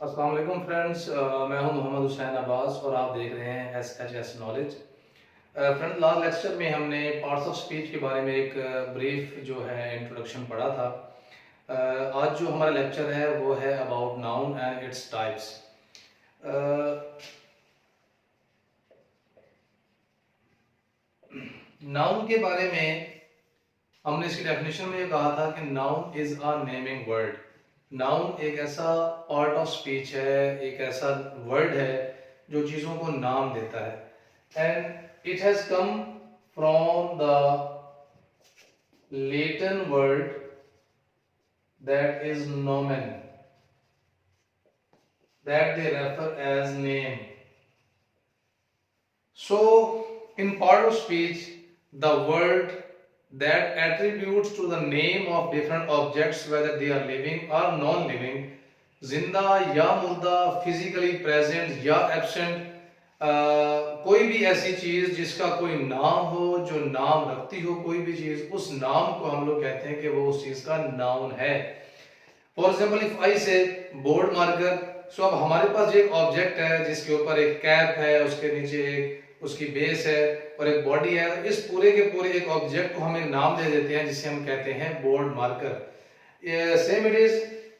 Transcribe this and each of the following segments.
अस्सलाम वालेकुम फ्रेंड्स, मैं हूं मोहम्मद हुसैन अब्बास और आप देख रहे हैं SHS knowledge. Friends, last lecture में हमने पार्ट्स ऑफ स्पीच के बारे में एक ब्रीफ जो है इंट्रोडक्शन पढ़ा था। आज जो हमारा लेक्चर है वो है about noun and its types. Noun के बारे में हमने इसकी डेफिनेशन में ये कहा था कि noun is a naming word. Noun एक ऐसा पार्ट ऑफ स्पीच है, एक ऐसा वर्ड है जो चीज़ों को नाम देता है। And it has come from the Latin word that is नोमेन, that they refer as name. So, in part of speech, the word that attributes to the name of different objects, whether they are living or non-living, जिंदा या मुर्दा, physically present या absent, कोई भी ऐसी चीज जिसका कोई नाम हो, जो नाम रखती हो कोई भी चीज, उस नाम को हम लोग कहते हैं कि वो उस चीज का नाउन है। फॉर एग्जाम्पल, इफ आई से बोर्ड मार्कर, सो अब हमारे पास एक ऑब्जेक्ट है जिसके ऊपर एक कैप है, उसके नीचे एक उसकी बेस है और एक बॉडी है। इस पूरे के पूरे एक ऑब्जेक्ट को हम एक नाम दे देते हैं जिसे हम कहते हैं board marker. Same it is,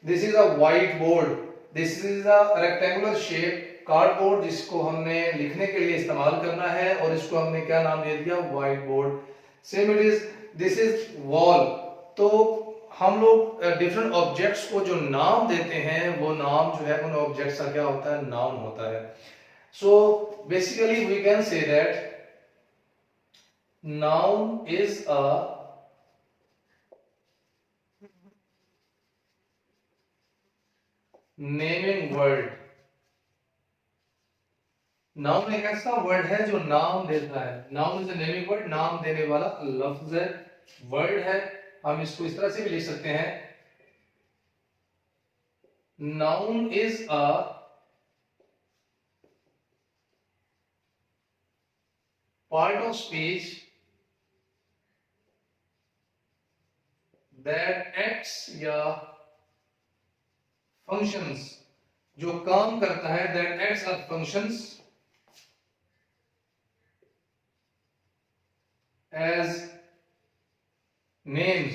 this is a white board, this is a rectangular shape cardboard जिसको हमने लिखने के लिए इस्तेमाल करना है और इसको हमने क्या नाम दे दिया, white board. Same it is, this is wall. तो हम लोग डिफरेंट ऑब्जेक्ट्स को जो नाम देते हैं वो नाम जो है उन ऑब्जेक्ट्स का क्या होता है, नाउन होता है। So basically we can say that noun is a naming word. Noun एक ऐसा वर्ड है जो नाम देता है। Noun is a naming word, नाम देने वाला लफ्ज है, वर्ड है। हम इसको इस तरह से भी लिख सकते हैं, noun is a part of speech that acts या फंक्शंस, जो काम करता है, that acts or functions as names.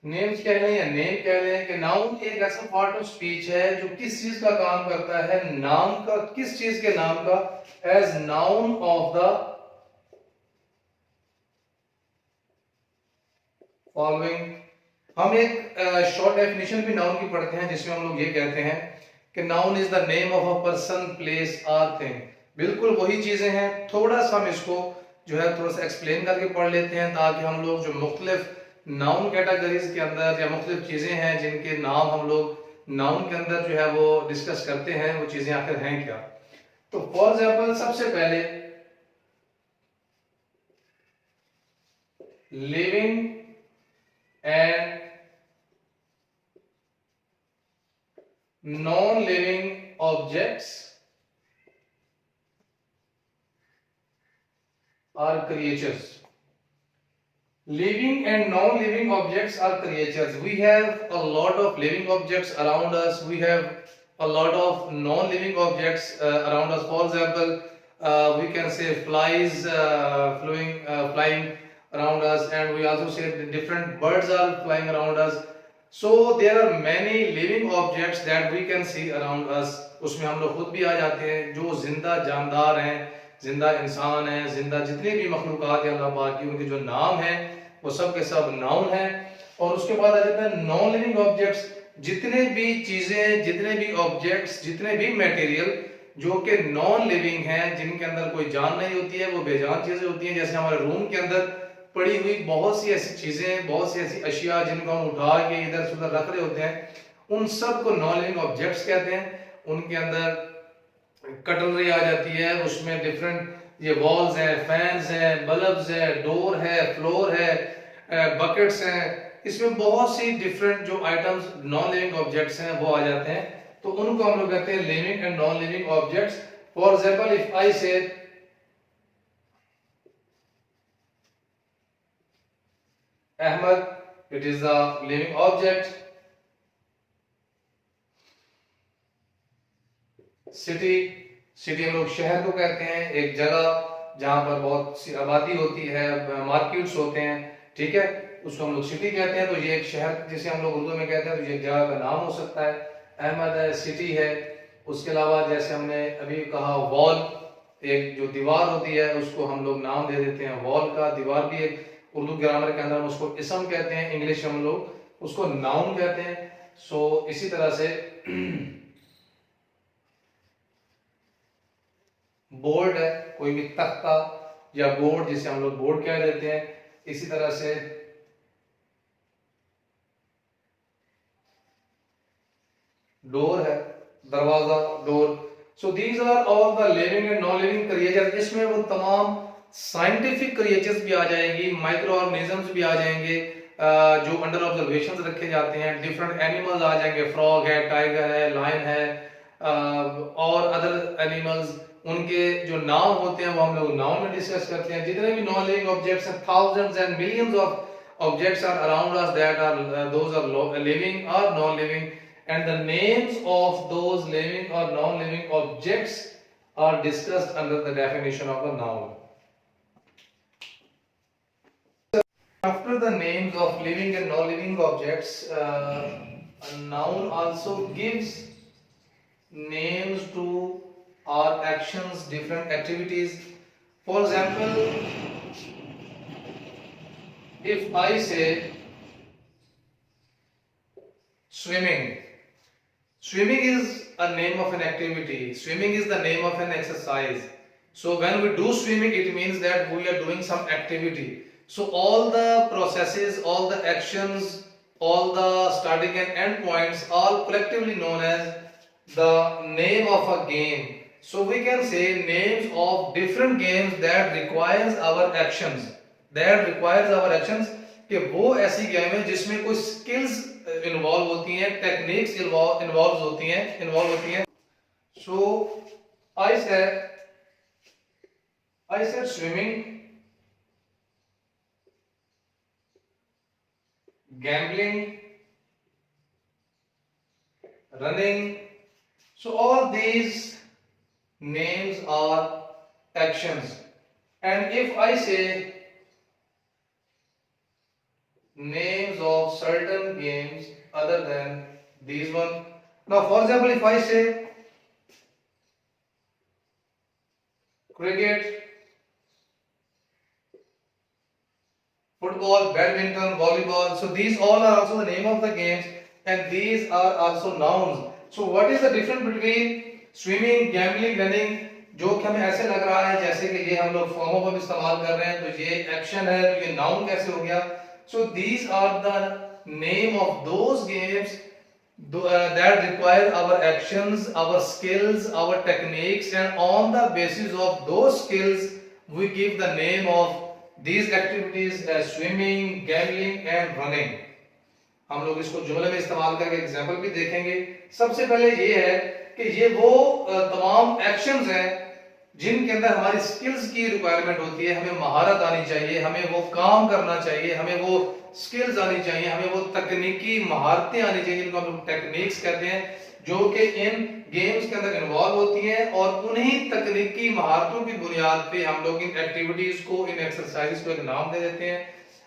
Names कह लें या नेम कह लें कि नाउन एक ऐसा पार्ट ऑफ स्पीच है जो किस चीज का काम करता है, नाम का, किस चीज के नाम का, as noun of the following. हम एक शॉर्ट डेफिनेशन भी नाउन की पढ़ते हैं जिसमें हम लोग ये कहते हैं कि noun is the name of a person, place और थिंग। बिल्कुल वही चीजें हैं, थोड़ा सा हम इसको जो है थोड़ा सा एक्सप्लेन करके पढ़ लेते हैं ताकि हम लोग जो मुख्तलिफ नाउन कैटेगरीज के अंदर या मुख्तलिफ चीजें हैं जिनके नाम हम लोग नाउन के अंदर जो है वो डिस्कस करते हैं, वो चीजें आखिर हैं क्या। तो फॉर एग्जाम्पल, सबसे पहले living and non-living objects are creatures. Living and non-living objects are creatures. We have a lot of living objects around us. We have a lot of non-living objects around us. For example, we can say flies flying around us, and we also say different birds are flying around us. So there are many living objects that we can see around us. उसमें हम लोग खुद भी आ जाते हैं, जो जिंदा जानदार हैं, जिंदा इंसान हैं, जिंदा जितने भी मखलूकात हैं अल्लाह पाक की, उनके जो नाम हैं वो सब के सब नाउन हैं। और उसके बाद आ जाता है नॉन लिविंग ऑब्जेक्ट्स। जितने भी चीजें, जितने भी ऑब्जेक्ट्स, जितने भी मटेरियल जो कि नॉन लिविंग हैं, जिनके अंदर कोई जान नहीं होती है, वो बेजान चीजें होती हैं। जैसे हमारे रूम के अंदर पड़ी हुई बहुत सी ऐसी चीजें, बहुत सी ऐसी अशिया जिनको हम उठा के इधर से उधर रख रहे होते हैं, उन सब को नॉन लिविंग ऑब्जेक्ट्स कहते हैं। उनके अंदर कटलरी आ जाती है, उसमें डिफरेंट ये वॉल्स हैं, फैंस हैं, बल्ब्स हैं, डोर है, फ्लोर है, बकेट्स हैं। इसमें बहुत सी डिफरेंट जो आइटम्स नॉन लिविंग ऑब्जेक्ट्स हैं वो आ जाते हैं। तो उनको हम लोग कहते हैं living and non living objects. For example, if I से Ahmad, it is a living object. City, city हम लोग शहर को कहते हैं, एक जगह जहाँ पर बहुत सी आबादी होती है, मार्केट्स होते हैं, ठीक है, उसको हम लोग सिटी कहते हैं। तो ये एक शहर जिसे हम लोग उर्दू में कहते हैं, तो ये एक जगह का नाम हो सकता है। अहमद है, सिटी है। उसके अलावा जैसे हमने अभी कहा वॉल, एक जो दीवार होती है उसको हम लोग नाम दे देते हैं वॉल का। दीवार भी एक उर्दू ग्रामर के अंदर हम उसको इसम कहते हैं, इंग्लिश हम लोग उसको नाउन कहते हैं। सो इसी तरह से बोर्ड है, कोई भी तख्ता या बोर्ड जिसे हम लोग बोर्ड कह देते हैं। इसी तरह से डोर है, दरवाजा, door. So these are all the living and non living creatures. इसमें वो तमाम साइंटिफिक क्रिएचर्स भी आ जाएंगी, माइक्रो ऑर्गेनिजम्स भी आ जाएंगे जो अंडर ऑब्जर्वेशन रखे जाते हैं। डिफरेंट एनिमल्स आ जाएंगे, फ्रॉग है, टाइगर है, लायन है और अदर एनिमल्स। उनके जो नाम होते हैं वो हम लोग नाउन में डिस्कस करते हैं। जितने भी नॉन लिविंग ऑब्जेक्ट्स हैं, thousands and millions of objects are around us that are those are living और non living, and the names of those living or non-living objects are discussed under the definition of the noun. After the names of living and non-living objects, a noun also gives names to our actions, different activities. For example, if I say swimming, swimming is a name of an activity. Swimming is the name of an exercise. So when we do swimming, it means that we are doing some activity. So all the processes, all the actions, all the starting and end points, all collectively known as the name of a game. So we can say names of different games that requires our actions. That requires our actions. कि वो ऐसी game है जिसमें कोई skills involve होती हैं, techniques involve होती हैं। So I said swimming, gambling, running. So all these names are actions. And if I say names of certain games other than these one. Now for example, if I say cricket, football, badminton, volleyball, so these all are also the name of the games and these are also nouns. So what is the difference between swimming, gambling, running? जो कि हमें ऐसे लग रहा है जैसे कि ये हम लोग फॉर्मों पर इस्तेमाल कर रहे हैं, तो ये एक्शन है, तो ये नाउन कैसे हो गया? So these are the name of those games that require our actions, our skills, our techniques, and on the basis of those skills we give the name of these activities as swimming, gambling and running. हम लोग इसको जुमले में इस्तेमाल करके example भी देखेंगे। सबसे पहले ये है कि ये वो तमाम एक्शंस हैं जिनके अंदर हमारी स्किल्स की रिक्वायरमेंट होती है। हमें महारत आनी चाहिए, हमें वो काम करना चाहिए, हमें वो स्किल्स आनी चाहिए, हमें वो तकनीकी महारतें आनी चाहिए, जिनको हम लोग टेक्निक्स कहते हैं, जो कि इन गेम्स के अंदर इन्वॉल्व होती हैं। और उन्हीं तकनीकी महारतों की बुनियाद पे हम लोग इन एक्टिविटीज को, इन एक्सरसाइज को एक नाम दे देते हैं।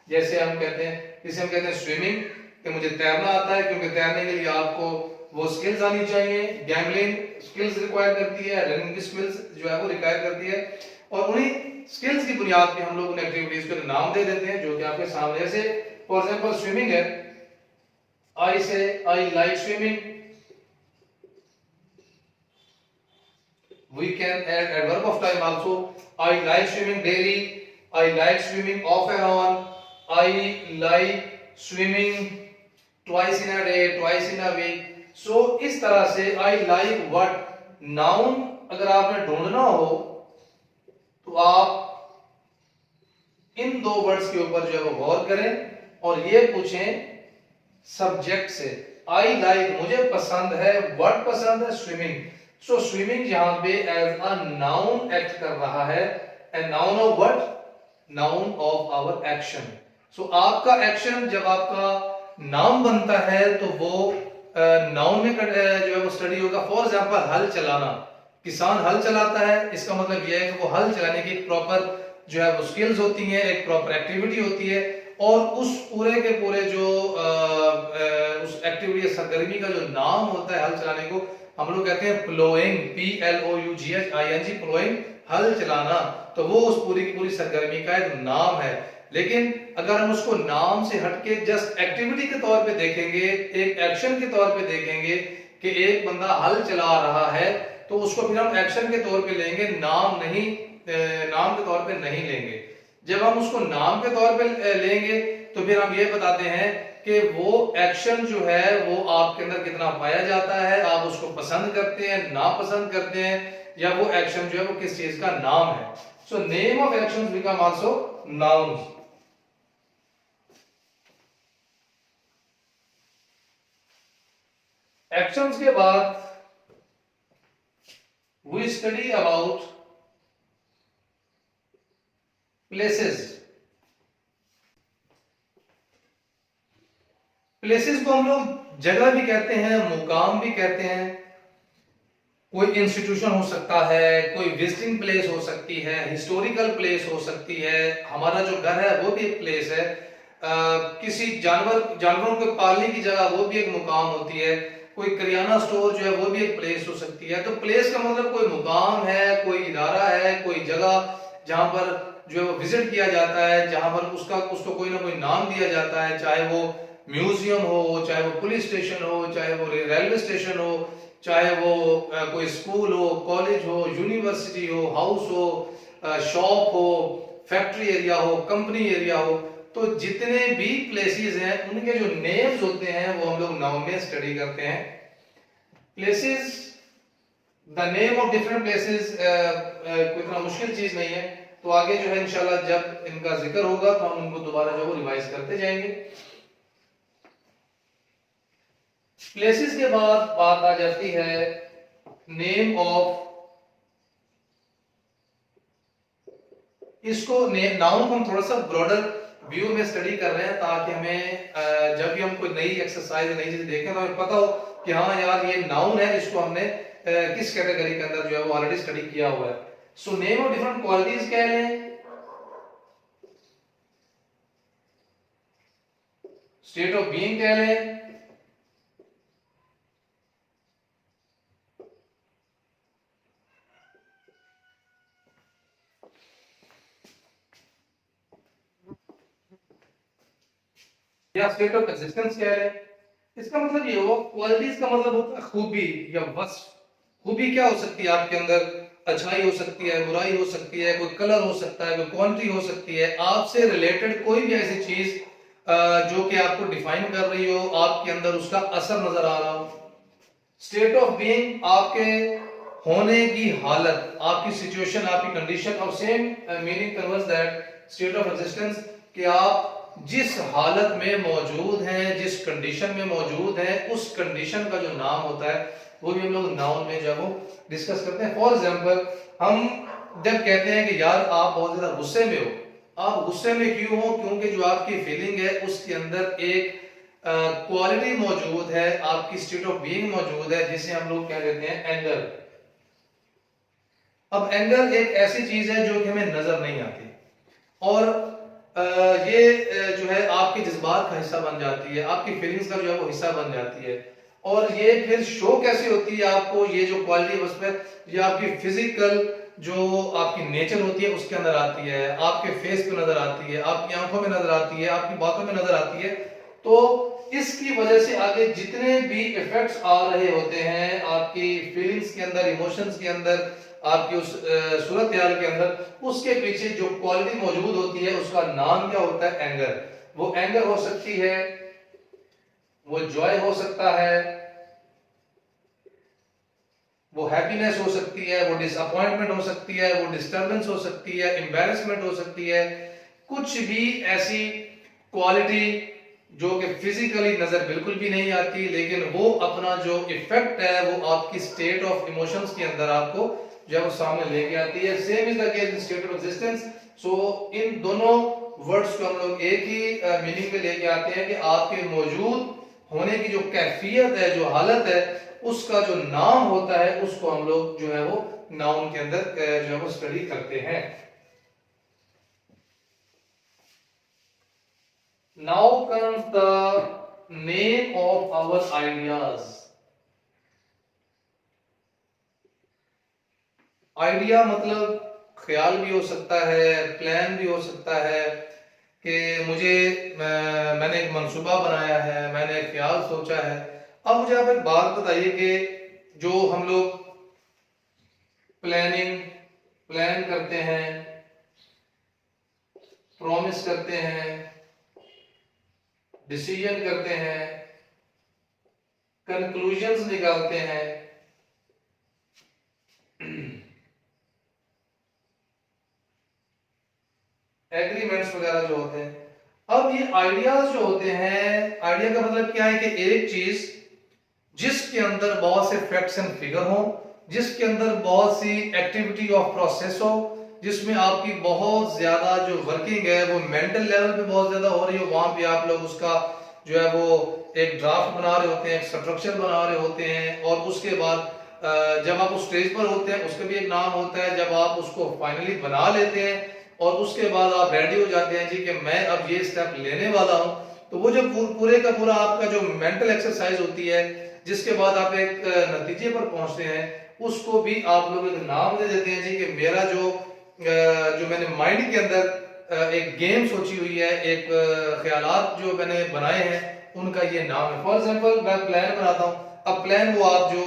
जैसे हम कहते हैं स्विमिंग, कि मुझे तैरना आता है, क्योंकि तैरने के लिए आपको वो स्किल्स आनी चाहिए। गैम्बलिंग स्किल्स रिक्वायर करती है, रनिंग की स्किल्स जो है वो रिक्वायर करती है, और उन्हीं स्किल्स की बुनियाद पे हम लोग उन एक्टिविटीज को नाम दे देते हैं जो कि आपके सामने। जैसे फॉर एग्जांपल स्विमिंग है, आई से I like swimming, we can add adverb of time also. I like swimming daily, I like swimming off and on, I like swimming twice in a day, twice in a week. So इस तरह से I like what noun अगर आपने ढूंढना हो तो आप इन दो वर्ड्स के ऊपर जो है वो गौर करें और ये पूछें सब्जेक्ट से। I like मुझे पसंद है, what पसंद है, स्विमिंग। सो स्विमिंग जहां पे एज अ नाउन एक्ट कर रहा है, and noun of what, noun of our action. सो आपका एक्शन जब आपका नाउन बनता है तो वो नाउन में जो है वो स्टडी होगा। फॉर एग्जांपल हल चलाना, किसान हल चलाता है, इसका मतलब यह है कि वो हल चलाने की एक प्रॉपर जो है वो स्किल्स होती हैं, एक प्रॉपर एक्टिविटी होती है, और उस पूरे के पूरे जो उस एक्टिविटी सरगर्मी का जो नाम होता है हल चलाने को, हम लोग कहते हैं प्लोइंग, PLOUGHING, प्लोइंग, हल चलाना। तो वो उस पूरी की पूरी सरगर्मी का एक नाम है। लेकिन अगर हम उसको नाम से हटके जस्ट एक्टिविटी के तौर पे देखेंगे, एक एक्शन के तौर पे देखेंगे कि एक बंदा हल चला रहा है, तो उसको फिर हम एक्शन के तौर पे लेंगे, नाम नहीं, नाम के तौर पे नहीं लेंगे। जब हम उसको नाम के तौर पे लेंगे तो फिर हम ये बताते हैं कि वो एक्शन जो है वो आपके अंदर कितना पाया जाता है, आप उसको पसंद करते हैं, नापसंद करते हैं, या वो एक्शन जो है वो किस चीज का नाम है। So name of actions become also nouns. Actions के बाद we study about places. Places को हम लोग जगह भी कहते हैं, मुकाम भी कहते हैं। कोई इंस्टीट्यूशन हो सकता है, कोई विजिटिंग प्लेस हो सकती है, हिस्टोरिकल प्लेस हो सकती है, हमारा जो घर है वो भी एक प्लेस है, किसी जानवरों को पालने की जगह वो भी एक मुकाम होती है, कोई करियाना स्टोर जो है वो भी एक प्लेस हो सकती है। तो प्लेस का मतलब कोई मुकाम है, कोई इदारा है, कोई जगह जहां पर जो है वो विजिट किया जाता है, जहां पर उसको कोई ना कोई नाम दिया जाता है, चाहे वो म्यूजियम हो, चाहे वो पुलिस स्टेशन हो, चाहे वो रेलवे स्टेशन हो, चाहे वो कोई स्कूल हो, कॉलेज हो, यूनिवर्सिटी हो, हाउस हो, शॉप हो, फैक्ट्री एरिया हो, कंपनी एरिया हो। तो जितने भी प्लेसेस हैं उनके जो नेम्स होते हैं वो हम लोग नाउन में स्टडी करते हैं। Places, the name of different places कोई इतना मुश्किल चीज नहीं है। तो आगे जो है इंशाल्लाह जब इनका जिक्र होगा तो हम उनको दोबारा जो रिवाइज करते जाएंगे। प्लेसेस के बाद बात आ जाती है नेम ऑफ, इसको नाउन को हम थोड़ा सा ब्रॉडर व्यू में स्टडी कर रहे हैं ताकि हमें जब भी हम कोई नई एक्सरसाइज नई चीज देखें तो हमें पता हो कि हाँ यार ये नाउन है, इसको हमने किस कैटेगरी के अंदर जो है वो ऑलरेडी स्टडी किया हुआ है। So name of different qualities कह लें, स्टेट ऑफ बीइंग कह लें, या स्टेट ऑफ एग्जिस्टेंस कह लें। इसका मतलब ये हो, क्वालिटीज का मतलब होता है खूबी या वस्फ। खूबी क्या हो सकती है आपके अंदर, अच्छाई हो सकती है, बुराई हो सकती है, कोई कलर हो सकता है, कोई क्वांटिटी हो सकती है, आपसे रिलेटेड कोई भी ऐसी चीज जो कि आपको डिफाइन कर रही हो, आपके अंदर उसका असर नजर आ रहा हो। स्टेट ऑफ बीइंग आपके होने की हालत, आपकी सिचुएशन, आपकी कंडीशन। और same meaning converse that state of existence, कि आप जिस हालत में मौजूद हैं, जिस कंडीशन में मौजूद हैं, उस कंडीशन का जो नाम होता है वो भी हम लोग नाउन में जब वो डिस्कस करते हैं। फॉर एग्जांपल, हम जब कहते हैं कि यार आप बहुत ज्यादा गुस्से में हो, आप गुस्से में क्यों हो? क्योंकि जो आपकी फीलिंग है उसके अंदर एक क्वालिटी मौजूद है, आपकी स्टेट ऑफ बीइंग मौजूद है, जिसे हम लोग कह देते हैं एंगर। अब एंगर एक ऐसी चीज है जो कि हमें नजर नहीं आती, और ये जो है आपके जज्बात का हिस्सा बन जाती है, आपकी फीलिंग्स का जो है वो हिस्सा बन जाती है। और ये फिर शो कैसे होती है आपको, ये जो क्वालिटी है उसमें, ये आपकी फिजिकल जो आपकी नेचर होती है उसके अंदर आती है, आपके फेस पे नजर आती है, आपकी आंखों में नजर आती है, आपकी बातों में नजर आती है। तो इसकी वजह से आगे जितने भी इफेक्ट्स आ रहे होते हैं आपकी फीलिंग्स के अंदर, इमोशंस के अंदर, आपकी उस सूरत हाल के अंदर, उसके पीछे जो क्वालिटी मौजूद होती है उसका नाम क्या होता है? एंगर। वो एंगर हो सकती है, वो जॉय हो सकता है, वो हैप्पीनेस हो सकती है, वो डिसअपॉइंटमेंट हो सकती है, वो डिस्टर्बेंस हो सकती है, एम्बैरेसमेंट हो सकती है। कुछ भी ऐसी क्वालिटी जो कि फिजिकली नजर बिल्कुल भी नहीं आती, लेकिन वो अपना जो इफेक्ट है वो आपकी स्टेट ऑफ इमोशंस के अंदर आपको जो है वो सामने लेके आती है। Same is the case in state of existence. So इन दोनों वर्ड्स को हम लोग एक ही मीनिंग में लेके आते हैं कि आपके मौजूद होने की जो कैफियत है, जो हालत है, उसका जो नाम होता है उसको हम लोग जो है वो नाउन के अंदर जो है वो स्टडी करते हैं। Now comes the name of our ideas. Idea मतलब ख्याल भी हो सकता है, प्लान भी हो सकता है कि मैंने एक मंसूबा बनाया है, मैंने एक ख्याल सोचा है। अब मुझे आप एक बात बताइए कि जो हम लोग प्लान करते हैं, प्रॉमिस करते हैं, डिसीजन करते हैं, कंक्लूजन्स निकालते हैं, एग्रीमेंट्स वगैरह जो होते हैं, अब ये आइडियाज जो होते हैं, आइडिया का मतलब क्या है कि एक चीज जिसके अंदर बहुत से फैक्ट्स एंड फिगर हो, जिसके अंदर बहुत सी एक्टिविटी ऑफ प्रोसेस हो, जिसमें आपकी बहुत ज्यादा जो वर्किंग है वो मेंटल लेवल पे बहुत ज्यादा हो रही हो, वहां पे आप लोग उसका जो है वो एक ड्राफ्ट बना रहे होते हैं, एक स्ट्रक्चर बना रहे होते हैं, और उसके बाद जब आप उस स्टेज पर होते हैं उसका भी एक नाम होता है। जब आप उसको फाइनली बना लेते हैं और उसके बाद आप रेडी हो जाते हैं जी कि मैं अब ये स्टेप लेने वाला हूं, तो वो जो पूरे का पूरा आपका जो मेंटल एक्सरसाइज होती है, जिसके बाद आप एक नतीजे पर पहुंचते हैं, उसको भी आप लोग एक नाम दे देते हैं जी कि मेरा जो मैंने माइंड के अंदर एक गेम सोची हुई है, एक ख्यालात जो मैंने बनाए हैं, उनका ये नाम है। फॉर एग्जांपल मैं प्लान बनाता हूं, अब प्लान वो आप जो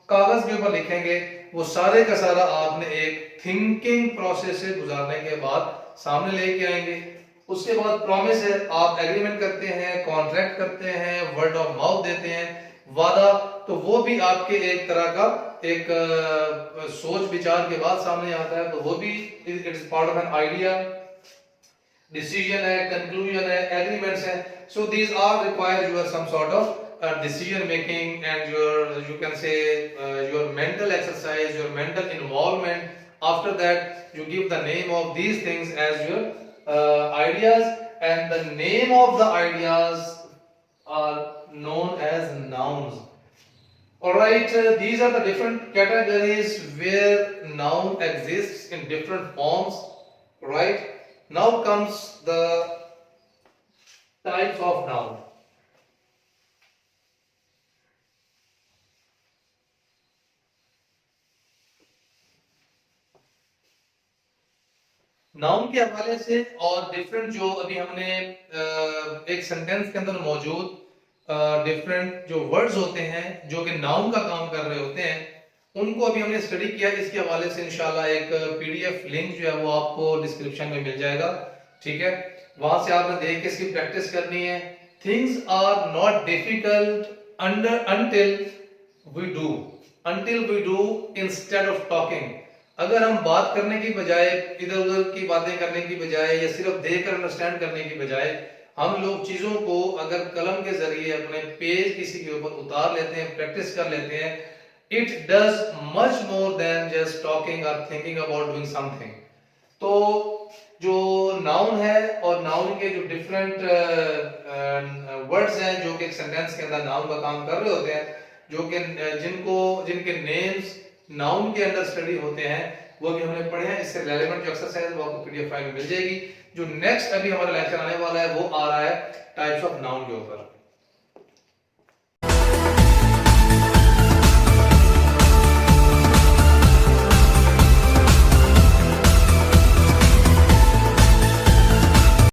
कागज के ऊपर लिखेंगे वो सारे का सारा आपने एक थिंकिंग प्रोसेस से गुजारने के बाद सामने लेके आएंगे। उसके बाद प्रॉमिस है, आप एग्रीमेंट करते हैं, कॉन्ट्रैक्ट करते हैं, वर्ड ऑफ माउथ देते हैं, वादा, तो वो भी आपके एक तरह का एक सोच विचार के बाद सामने आता है, तो वो भी it is part of an idea. Decision है, कंक्लूजन है, एग्रीमेंट्स है, so these are require your some sort of decision making and you can say your mental exercise, your mental involvement. After that you give the name of these things as your ideas, and the name of the ideas are known as nouns. Alright, these are the different categories where noun exists in different forms. Right, now comes the types of noun. Noun के हवाले से और different जो अभी हमने एक sentence के अंदर मौजूद डिफरेंट जो वर्ड्स होते हैं जो कि नाउन का काम कर रहे होते हैं, उनको अभी हमने स्टडी किया। इसके हवाले से इंशाल्लाह एक पीडीएफ लिंक जो है वो आपको डिस्क्रिप्शन में मिल जाएगा, ठीक है, वहां से आपने देख के इसकी प्रैक्टिस करनी है। Things are not difficult until we do instead of talking। अगर हम बात करने की बजाय, इधर उधर की बातें करने की बजाय, या सिर्फ देखकर अंडरस्टैंड करने की बजाय हम लोग चीजों को अगर कलम के जरिए अपने पेज किसी के ऊपर उतार लेते हैं, प्रैक्टिस कर लेते हैं, it does much more than just talking और थिंकिंग अबाउट डूइंग समथिंग। तो जो नाउन है और नाउन के जो डिफरेंट वर्ड्स हैं जो कि एक सेंटेंस के अंदर नाउन का काम कर रहे होते हैं, जो कि जिनके नेम्स नाउन के अंदर स्टडी होते हैं, वो भी हमने पढ़े हैं। इससे रेलेवेंट जो एक्सरसाइज वो आपको पीडीएफ फाइल में मिल जाएगी। जो नेक्स्ट अभी हमारा लेक्चर आने वाला है वो आ रहा है टाइप्स ऑफ नाउन के ऊपर।